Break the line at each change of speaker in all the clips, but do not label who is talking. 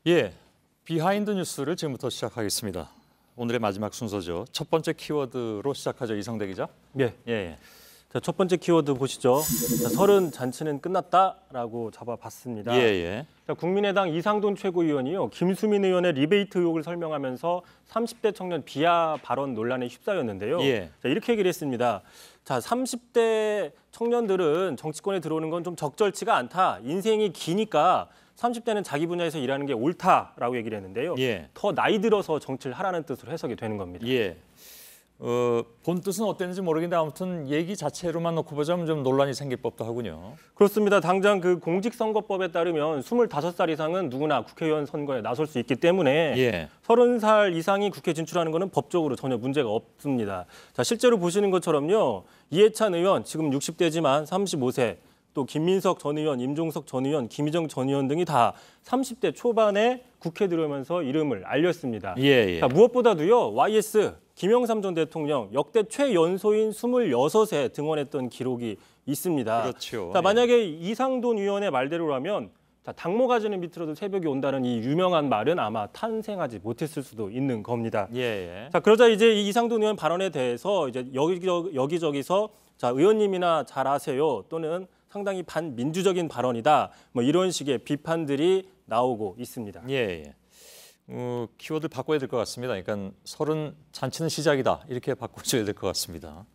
예, 비하인드 뉴스를 지금부터 시작하겠습니다. 오늘의 마지막 순서죠. 첫 번째 키워드로 시작하죠. 이성대 기자.
예.
예.
자, 첫 번째 키워드 보시죠. 자, 설은 잔치는 끝났다라고 잡아봤습니다.
예.
자, 국민의당 이상돈 최고위원이요, 김수민 의원의 리베이트 의혹을 설명하면서 30대 청년 비하 발언 논란에 휩싸였는데요.
예.
자, 이렇게 얘기를 했습니다. 자, 30대 청년들은 정치권에 들어오는 건 좀 적절치가 않다. 인생이 기니까 30대는 자기 분야에서 일하는 게 옳다라고 얘기를 했는데요.
예.
더 나이 들어서 정치를 하라는 뜻으로 해석이 되는 겁니다.
예. 본 뜻은 어땠는지 모르겠는데 아무튼 얘기 자체로만 놓고 보자면 좀 논란이 생길 법도 하군요.
그렇습니다. 당장 그 공직선거법에 따르면 25살 이상은 누구나 국회의원 선거에 나설 수 있기 때문에
예.
30살 이상이 국회 진출하는 것은 법적으로 전혀 문제가 없습니다. 자, 실제로 보시는 것처럼요, 이해찬 의원 지금 60대지만 35세, 또 김민석 전 의원, 임종석 전 의원, 김희정 전 의원 등이 다 30대 초반에 국회 들어오면서 이름을 알렸습니다.
예.
자, 무엇보다도요, YS 김영삼 전 대통령 역대 최연소인 26에 등원했던 기록이 있습니다.
그렇죠.
자, 만약에 이상돈 의원의 말대로라면 자, 당모 가지는 밑으로도 새벽이 온다는 이 유명한 말은 아마 탄생하지 못했을 수도 있는 겁니다.
예.
자, 그러자 이제 이 이상돈 의원 발언에 대해서 이제 여기저기서 자, 의원님이나 잘 아세요, 또는 상당히 반민주적인 발언이다, 뭐 이런 식의 비판들이 나오고 있습니다.
예. 키워드를 바꿔야 될 것 같습니다. 그러니까 설은 잔치는 시작이다, 이렇게 바꿔줘야 될 것 같습니다.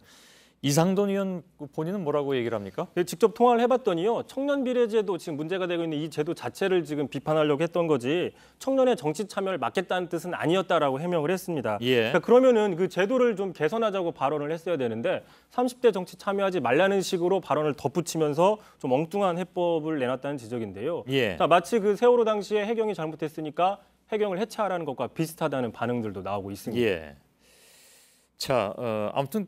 이상돈 의원 본인은 뭐라고 얘기를 합니까?
네, 직접 통화를 해봤더니요, 청년 비례제도 지금 문제가 되고 있는 이 제도 자체를 지금 비판하려고 했던 거지 청년의 정치 참여를 막겠다는 뜻은 아니었다라고 해명을 했습니다.
예.
그러면은 그 제도를 좀 개선하자고 발언을 했어야 되는데 30대 정치 참여하지 말라는 식으로 발언을 덧붙이면서 좀 엉뚱한 해법을 내놨다는 지적인데요.
예.
자, 마치 그 세월호 당시에 해경이 잘못했으니까 해경을 해체하라는 것과 비슷하다는 반응들도 나오고 있습니다.
예. 자, 아무튼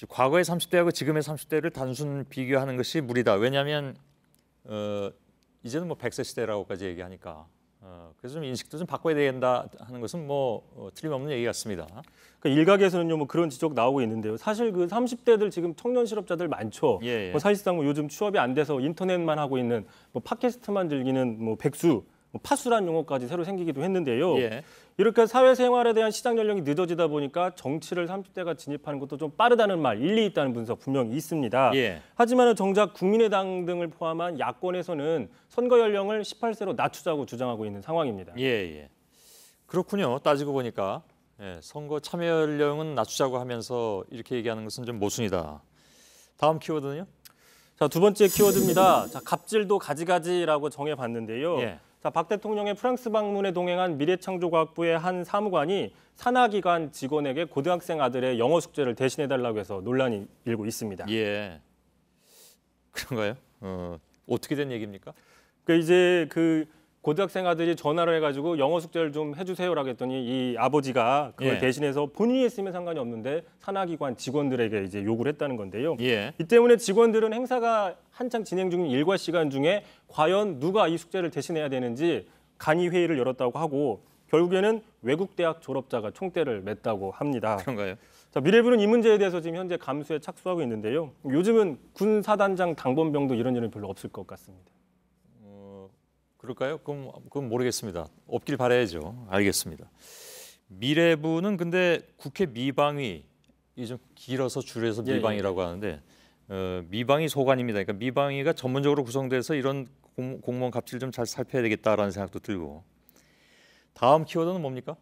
과거의 30대하고 지금의 30대를 단순 비교하는 것이 무리다. 왜냐하면 이제는 뭐 100세 시대라고까지 얘기하니까 그래서 좀 인식도 좀 바꿔야 된다 하는 것은 틀림없는 얘기 같습니다.
그러니까 일각에서는요, 뭐 그런 지적 나오고 있는데요. 사실 그 30대들 지금 청년 실업자들 많죠.
예.
뭐 사실상 요즘 취업이 안 돼서 인터넷만 하고 있는, 뭐 팟캐스트만 즐기는 뭐 백수, 파수란 용어까지 새로 생기기도 했는데요.
예.
이렇게 사회생활에 대한 시작 연령이 늦어지다 보니까 정치를 30대가 진입하는 것도 좀 빠르다는 말, 일리 있다는 분석 분명히 있습니다.
예.
하지만 정작 국민의당 등을 포함한 야권에서는 선거 연령을 18세로 낮추자고 주장하고 있는 상황입니다.
예. 그렇군요. 따지고 보니까 선거 참여 연령은 낮추자고 하면서 이렇게 얘기하는 것은 좀 모순이다. 다음 키워드는요?
자, 두 번째 키워드입니다. 자, 갑질도 가지가지라고 정해봤는데요.
예.
자, 박 대통령의 프랑스 방문에 동행한 미래창조과학부의 한 사무관이 산하기관 직원에게 고등학생 아들의 영어 숙제를 대신해달라고 해서 논란이 일고 있습니다.
예. 그런가요? 어떻게 된 얘기입니까?
이제 그 고등학생 아들이 전화를 해가지고 영어 숙제를 좀 해주세요라고 했더니 이 아버지가 그걸
예.
대신해서 본인이 했으면 상관이 없는데 산하기관 직원들에게 이제 요구를 했다는 건데요.
예.
이 때문에 직원들은 행사가 한창 진행 중인 일과 시간 중에 과연 누가 이 숙제를 대신해야 되는지 간이 회의를 열었다고 하고 결국에는 외국 대학 졸업자가 총대를 맸다고 합니다.
그런가요?
자, 미래부는 이 문제에 대해서 지금 현재 감수에 착수하고 있는데요. 요즘은 군 사단장 당번병도 이런 일은 별로 없을 것 같습니다.
그럴까요? 그건 모르겠습니다. 없길 바라야죠. 알겠습니다. 미래부는 근데 국회 미방위, 이 좀 길어서 줄여서 미방위라고 하는데 미방위 소관입니다. 그러니까 미방위가 전문적으로 구성돼서 이런 공무원 갑질 좀 잘 살펴야 되겠다라는 생각도 들고. 다음 키워드는 뭡니까?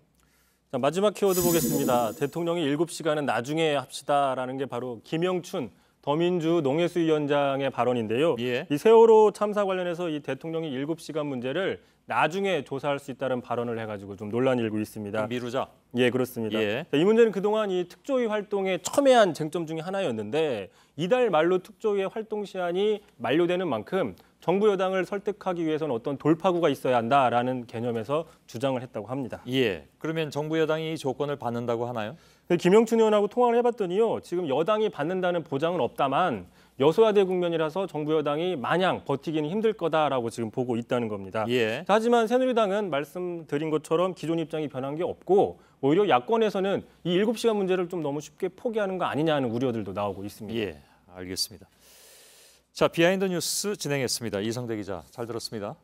자, 마지막 키워드 보겠습니다. 대통령이 7시간은 나중에 합시다라는 게 바로 김영춘 더민주 농해수위원장의 발언인데요.
예.
이 세월호 참사 관련해서 이 대통령이 7시간 문제를 나중에 조사할 수 있다는 발언을 해가지고 좀 논란이 일고 있습니다.
미루자.
예, 그렇습니다.
예.
자, 이 문제는 그동안 이 특조위 활동의 첨예한 쟁점 중에 하나였는데 이달 말로 특조위의 활동 시한이 만료되는 만큼 정부 여당을 설득하기 위해서는 어떤 돌파구가 있어야 한다라는 개념에서 주장을 했다고 합니다.
예. 그러면 정부 여당이 이 조건을 받는다고 하나요?
김영춘 의원하고 통화를 해봤더니요. 지금 여당이 받는다는 보장은 없다만 여소야대 국면이라서 정부 여당이 마냥 버티기는 힘들 거다라고 지금 보고 있다는 겁니다.
예.
하지만 새누리당은 말씀드린 것처럼 기존 입장이 변한 게 없고 오히려 야권에서는 이 7시간 문제를 좀 너무 쉽게 포기하는 거 아니냐 하는 우려들도 나오고 있습니다.
예, 알겠습니다. 자, 비하인드 뉴스 진행했습니다. 이성대 기자, 잘 들었습니다.